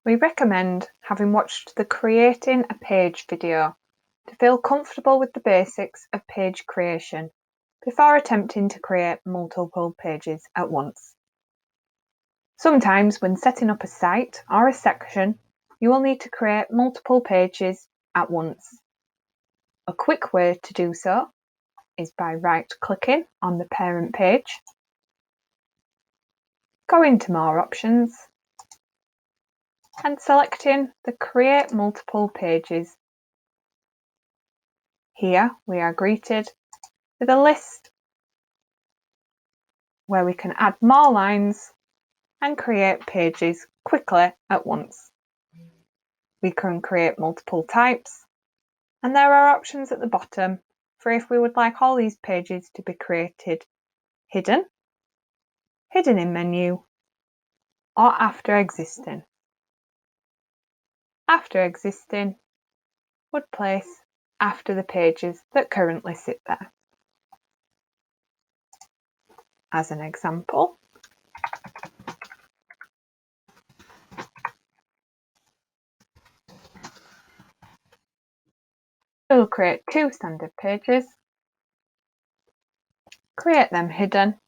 We recommend having watched the Creating a Page video to feel comfortable with the basics of page creation before attempting to create multiple pages at once. Sometimes when setting up a site or a section, you will need to create multiple pages at once. A quick way to do so is by right-clicking on the parent page, going to More Options, and selecting the Create Multiple Pages. Here we are greeted with a list where we can add more lines and create pages quickly at once. We can create multiple types, and there are options at the bottom for if we would like all these pages to be created hidden in menu, or after existing. After existing would place after the pages that currently sit there. As an example, we'll create two standard pages, create them hidden,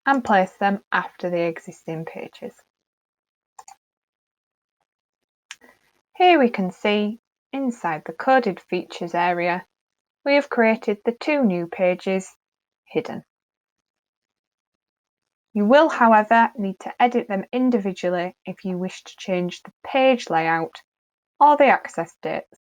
and place them after the existing pages. Here we can see, inside the Coded Features area, we have created the two new pages hidden. You will, however, need to edit them individually if you wish to change the page layout or the access dates.